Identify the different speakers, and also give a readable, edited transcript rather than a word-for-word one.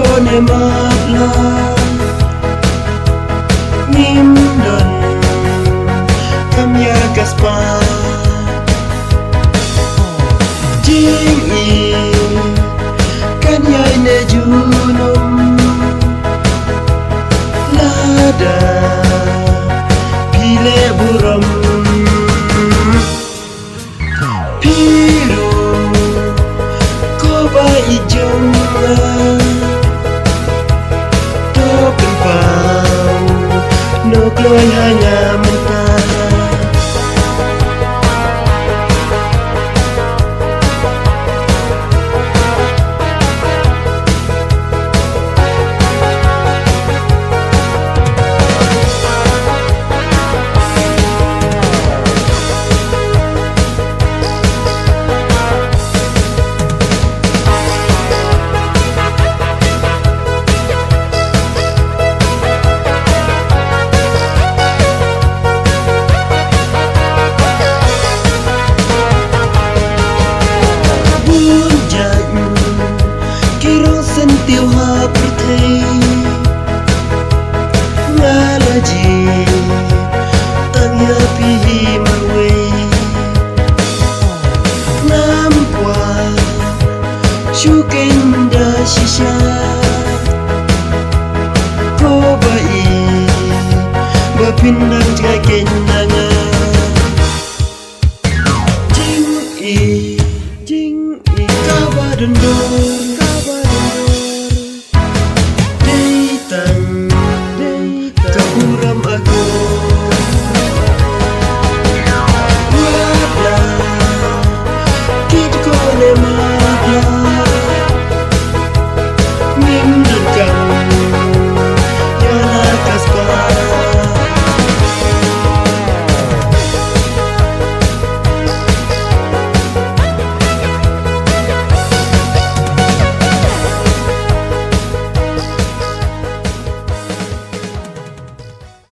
Speaker 1: kone matla nim don kamya gaspa jingieid kanya ne junum lada pile buram piru kaba ijam token pau no gloy hanya mentah. Tiêu hợp thầy ngã là gì tăng nhớ phi mà quê năm qua chú kênh đã xì xa cô vậy bà pin đang trái kênh nàng jingieid kaba dondor